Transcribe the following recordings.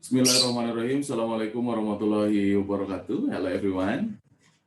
Bismillahirrahmanirrahim. Assalamualaikum warahmatullahi wabarakatuh. Hello everyone.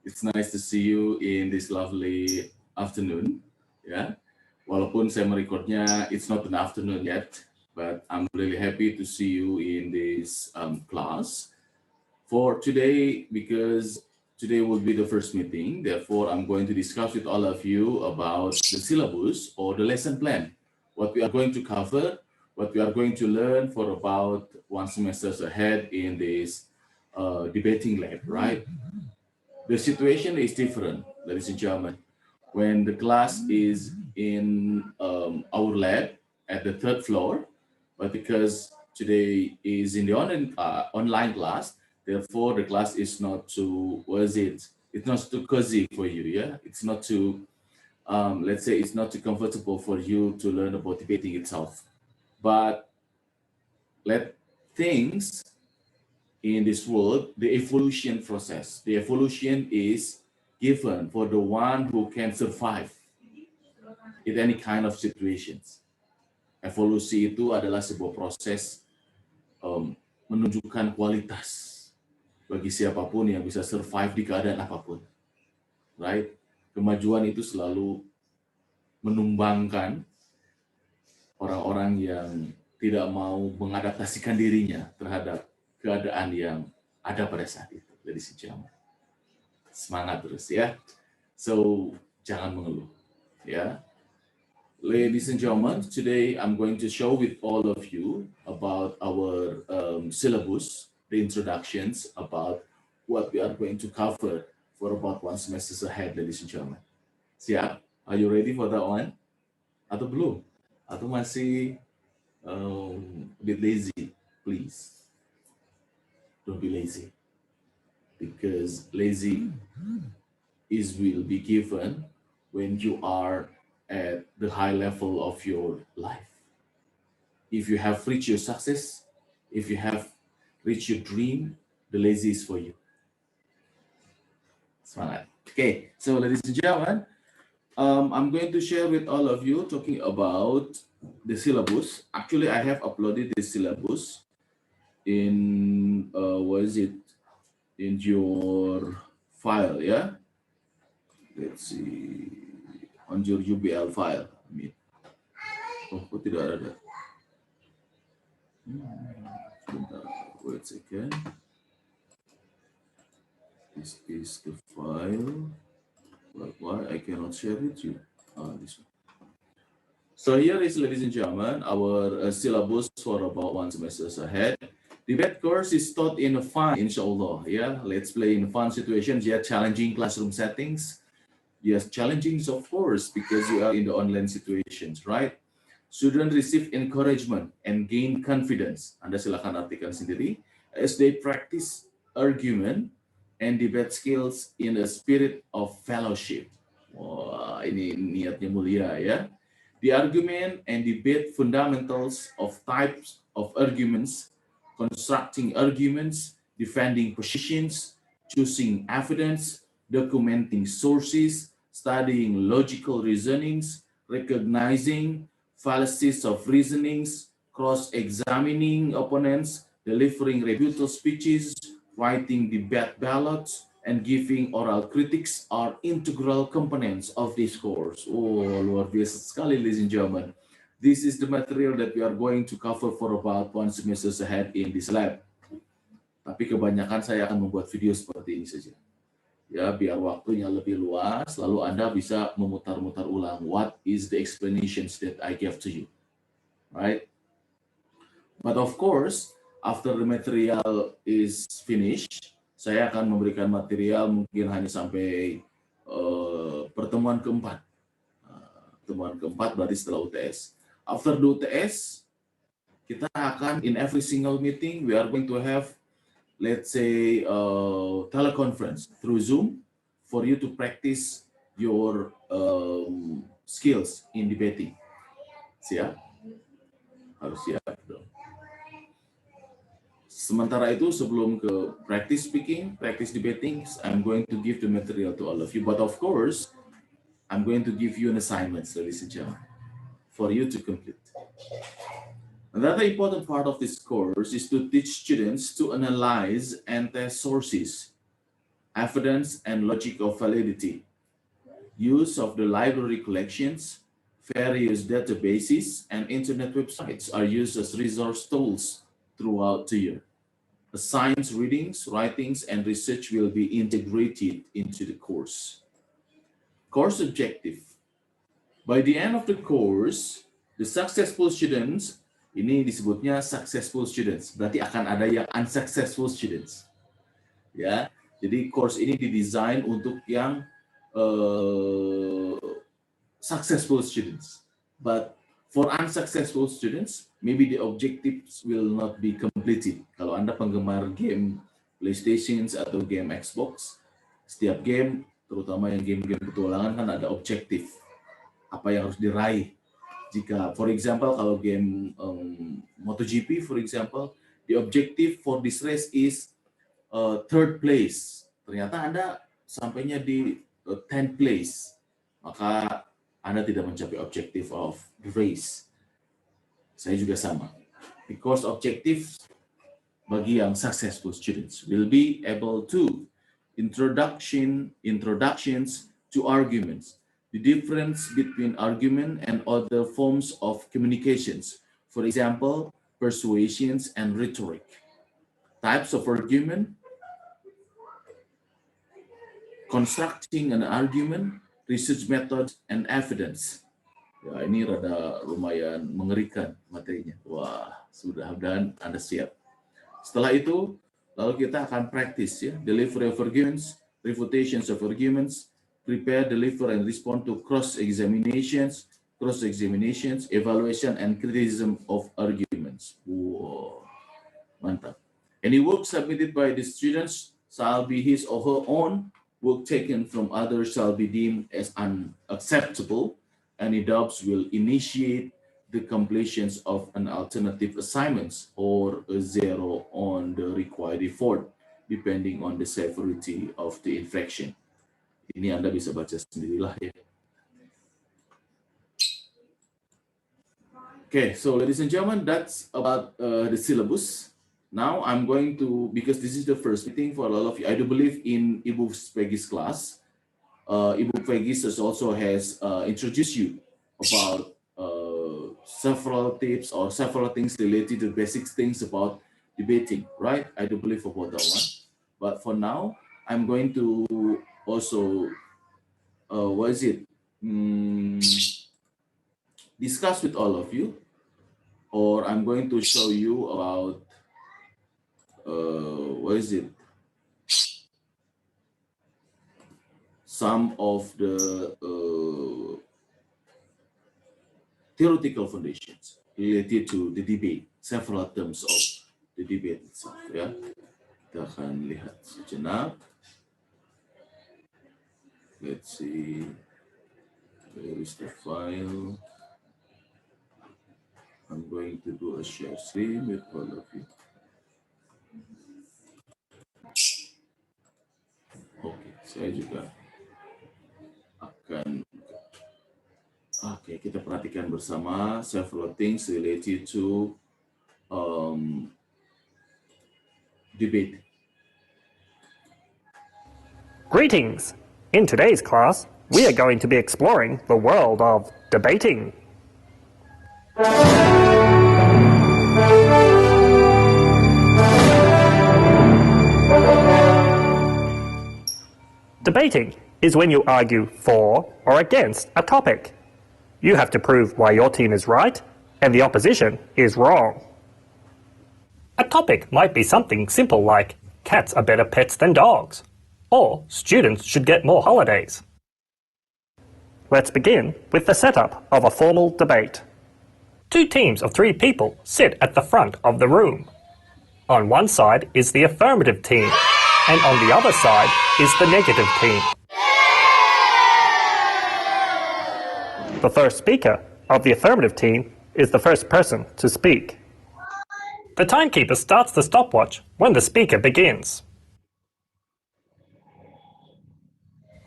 It's nice to see you in this lovely afternoon. Yeah. Walaupun saya merecordnya, it's not an afternoon yet, but I'm really happy to see you in this class for today because today will be the first meeting. Therefore, I'm going to discuss with all of you about the syllabus or the lesson plan, what we are going to cover, what we are going to learn for about one semester ahead in this debating lab, right? The situation is different, ladies and gentlemen. When the class is in our lab at the third floor, but because today is in the online class, therefore the class is not too, it's not too cozy for you, yeah? It's not too, let's say it's not too comfortable for you to learn about debating itself. But let things in this world, the evolution process, the evolution is given for the one who can survive in any kind of situations. Evolusi itu adalah sebuah proses menunjukkan kualitas bagi siapapun yang bisa survive di keadaan apapun. Right? Kemajuan itu selalu menumbangkan orang-orang yang tidak mau mengadaptasikan dirinya terhadap keadaan yang ada pada saat itu. Dari si jam. Semangat terus ya. So, jangan mengeluh. Ya. Ladies and gentlemen, today I'm going to show with all of you about our syllabus, the introductions about what we are going to cover for about one semester ahead, ladies and gentlemen. Siap? Are you ready for that one? Atau belum? Atau masih a bit lazy? Please, don't be lazy. Because lazy will be given when you are at the high level of your life. If you have reached your success, if you have reached your dream, the lazy is for you. Semangat. Okay, so ladies and gentlemen, I'm going to share with all of you talking about the syllabus. Actually, I have uploaded the syllabus in, in your file, yeah? Let's see. On your UBL file. I mean, kok tidak ada? Sebentar, wait a second. This is the file. But why I cannot share with you? This one. So here is, ladies and gentlemen, our syllabus for about one semester ahead. Debate course is taught in a fun, inshallah. Yeah, let's play in fun situations. Yeah, challenging classroom settings. Yes, challenging of course, because you are in the online situations, right? Students receive encouragement and gain confidence. Anda silakan artikan sendiri. As they practice argument and debate skills in a spirit of fellowship. Wah, ini niatnya mulia ya. The argument and debate fundamentals of types of arguments, constructing arguments, defending positions, choosing evidence, documenting sources, studying logical reasonings, recognizing fallacies of reasonings, cross-examining opponents, delivering rebuttal speeches, writing debate ballots, and giving oral critics are integral components of this course. Oh, luar biasa sekali, ladies and gentlemen. This is the material that we are going to cover for about one semester ahead in this lab. Tapi kebanyakan saya akan membuat video seperti ini saja. Ya, biar waktunya lebih luas, lalu Anda bisa memutar-mutar ulang. What is the explanations that I gave to you? Right? But of course, after the material is finished, saya akan memberikan material mungkin hanya sampai pertemuan keempat. Pertemuan keempat berarti setelah UTS. After the UTS, kita akan in every single meeting, we are going to have, let's say, teleconference through Zoom for you to practice your skills in debating. Siap? Harus siap dong. Sementara itu, sebelum ke practice speaking, practice debating, I'm going to give the material to all of you. But of course, I'm going to give you an assignment, ladies and gentlemen, for you to complete. Another important part of this course is to teach students to analyze and test sources, evidence, and logic of validity. Use of the library collections, various databases, and internet websites are used as resource tools throughout the year. Assigned readings, writings, and research will be integrated into the course. Course objective. By the end of the course, the successful students, ini disebutnya successful students, berarti akan ada yang unsuccessful students. Ya, jadi course ini didesain untuk yang successful students. But for unsuccessful students, maybe the objectives will not be completed. Kalau Anda penggemar game PlayStation atau game Xbox, setiap game, terutama yang game-game petualangan kan ada objektif. Apa yang harus diraih. Jika, for example, kalau game MotoGP, for example, the objective for this race is third place. Ternyata Anda sampainya di 10th place, maka Anda tidak mencapai objective of the race. Saya juga sama. Because objective bagi yang successful students will be able to introductions to arguments, the difference between argument and other forms of communications, for example, persuasions and rhetoric, types of argument, constructing an argument, research methods, and evidence. Ya, ini rada lumayan mengerikan materinya. Wah, mudah-mudahan Anda siap. Setelah itu, lalu kita akan practice ya, delivery of arguments, refutations of arguments, prepare, deliver, and respond to cross-examinations, evaluation, and criticism of arguments. Wow, mantap. Any work submitted by the students shall be his or her own. Work taken from others shall be deemed as unacceptable. Any doubts will initiate the completions of an alternative assignments or a zero on the required effort, depending on the severity of the infraction. Ini Anda bisa baca sendirilah ya. Okay, so ladies and gentlemen, that's about the syllabus. Now I'm going to, because this is the first meeting for all of you, I do believe in Ibu Peggy's class. Ibu Peggy also has introduced you about several tips or several things related to basic things about debating, right? I do believe about that one. But for now, I'm going to also, discuss with all of you, or I'm going to show you about, some of the theoretical foundations related to the debate, several terms of the debate itself. Ya, kita akan lihat sejenak. Let's see, where is the file? I'm going to do a share screen with all of you. Oke, saya juga akan. Oke, kita perhatikan bersama several things related to debate. Greetings! In today's class, we are going to be exploring the world of debating. Debating is when you argue for or against a topic. You have to prove why your team is right and the opposition is wrong. A topic might be something simple like cats are better pets than dogs, or students should get more holidays. Let's begin with the setup of a formal debate. Two teams of 3 people sit at the front of the room. On one side is the affirmative team, and on the other side is the negative team. The first speaker of the affirmative team is the first person to speak. The timekeeper starts the stopwatch when the speaker begins.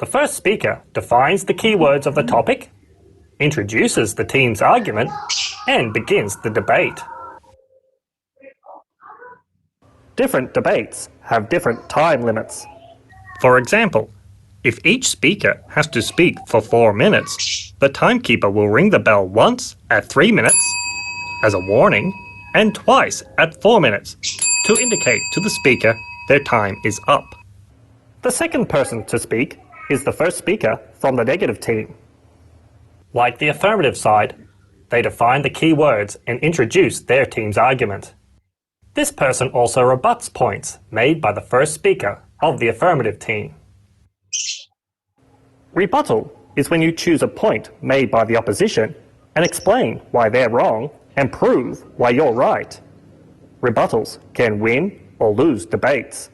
The first speaker defines the key words of the topic, introduces the team's argument, and begins the debate. Different debates have different time limits. For example, if each speaker has to speak for 4 minutes, the timekeeper will ring the bell once at 3 minutes as a warning and twice at 4 minutes to indicate to the speaker their time is up. The second person to speak is the first speaker from the negative team. Like the affirmative side, they define the key words and introduce their team's argument. This person also rebuts points made by the first speaker of the affirmative team. Rebuttal is when you choose a point made by the opposition and explain why they're wrong and prove why you're right. Rebuttals can win or lose debates.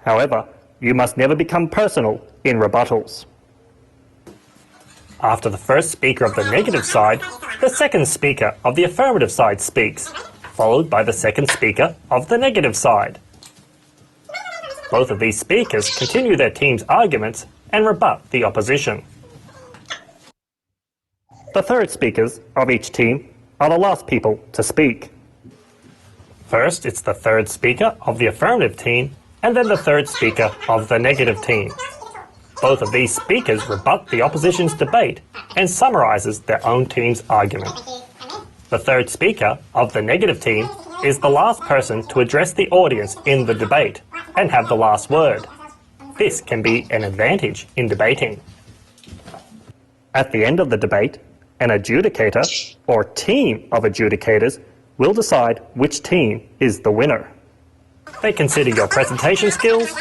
However, you must never become personal in rebuttals. After the first speaker of the negative side, the second speaker of the affirmative side speaks, followed by the second speaker of the negative side. Both of these speakers continue their team's arguments and rebut the opposition. The third speakers of each team are the last people to speak. First, it's the third speaker of the affirmative team, and then the third speaker of the negative team. Both of these speakers rebut the opposition's debate and summarizes their own team's argument. The third speaker of the negative team is the last person to address the audience in the debate and have the last word. This can be an advantage in debating. At the end of the debate, an adjudicator or team of adjudicators will decide which team is the winner. They consider your presentation skills,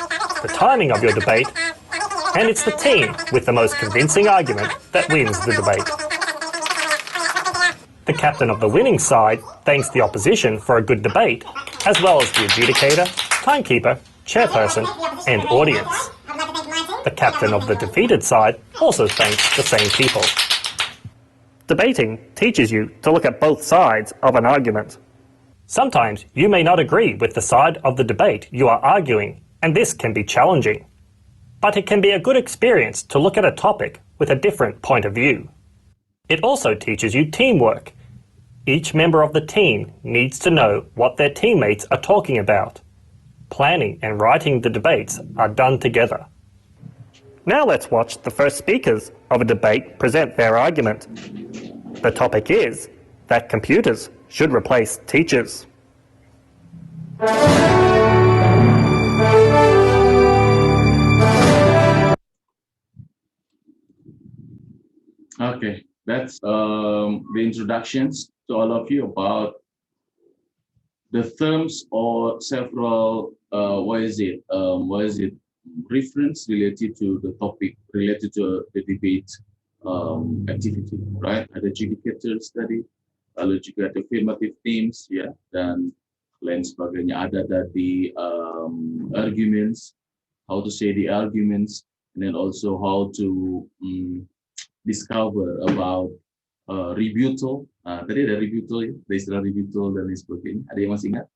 the timing of your debate, and it's the team with the most convincing argument that wins the debate. The captain of the winning side thanks the opposition for a good debate, as well as the adjudicator, timekeeper, chairperson, and audience. The captain of the defeated side also thanks the same people. Debating teaches you to look at both sides of an argument. Sometimes you may not agree with the side of the debate you are arguing, and this can be challenging. But it can be a good experience to look at a topic with a different point of view. It also teaches you teamwork. Each member of the team needs to know what their teammates are talking about. Planning and writing the debates are done together. Now let's watch the first speakers of a debate present their argument. The topic is that computers should replace teachers. Okay, that's the introductions to all of you about the terms or several reference related to the topic related to the debate activity, right? Ada adjudicator study, lalu juga ada affirmative themes, ya, dan lain sebagainya. Ada tadi arguments, how to say the arguments, and then also how to discover about rebuttal. Tadi ada rebuttal, ya, ada istilah rebuttal dan lain sebagainya. Ada yang masih ingat?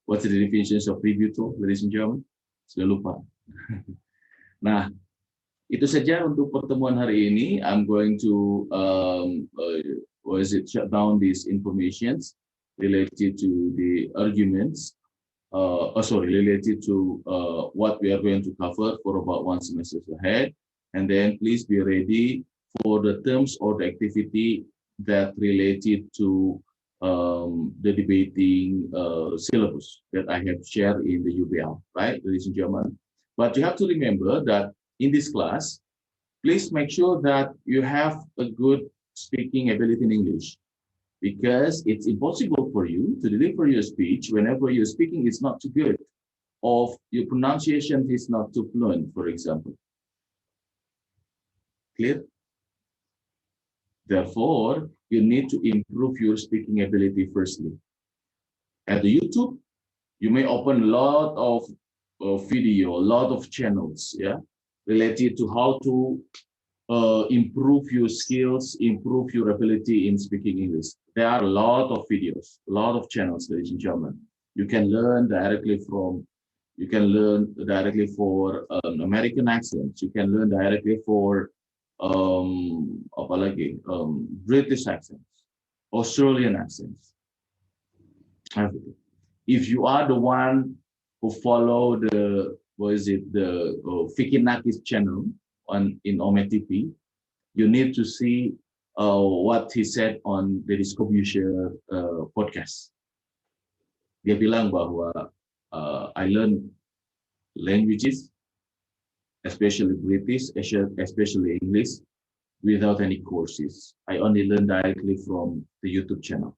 What's the definition of rebuttal, ladies and gentlemen? Sudah lupa. Nah, itu saja untuk pertemuan hari ini. I'm going to shut down these informations related to the arguments. Related to what we are going to cover for about one semester ahead. And then please be ready for the terms or the activity that related to the debating syllabus that I have shared in the UBL, right, ladies and gentlemen. But you have to remember that in this class, please make sure that you have a good speaking ability in English, because it's impossible for you to deliver your speech whenever your speaking is not too good, or your pronunciation is not too fluent, for example. Clear? Therefore, you need to improve your speaking ability firstly. At the YouTube, you may open a lot of video, a lot of channels, yeah, related to how to improve your skills, improve your ability in speaking English. There are a lot of videos, a lot of channels, ladies and gentlemen. You can learn directly for American accents. You can learn directly for British accents, Australian accents. If you are the one who follow the Vicky Naki's channel in Ome TV, you need to see what he said on the Discobution podcast. Dia bilang bahwa I learn languages, especially British, especially English, without any courses. I only learn directly from the YouTube channel.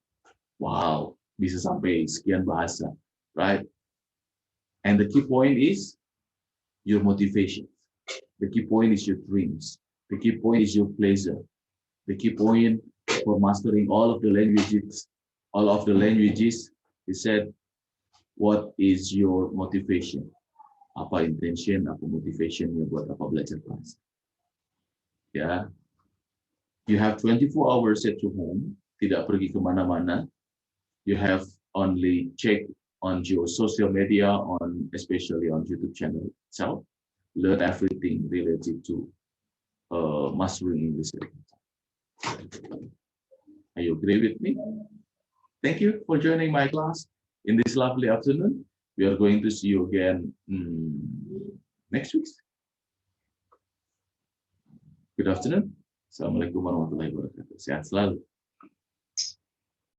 Wow, bisa sampai sekian bahasa, right? And the key point is your motivation. The key point is your dreams. The key point is your pleasure. The key point for mastering all of the languages, he said, what is your motivation? Apa intention, apa motivationnya buat apa belajar bahasa? Ya, you have 24 hours at your home, tidak pergi kemana-mana. You have only check on your social media, especially on YouTube channel itself. Learn everything related to mastering English. Are you agree with me? Thank you for joining my class in this lovely afternoon. We are going to see you again next week. Good afternoon. Assalamualaikum warahmatullahi wabarakatuh. Sehat selalu.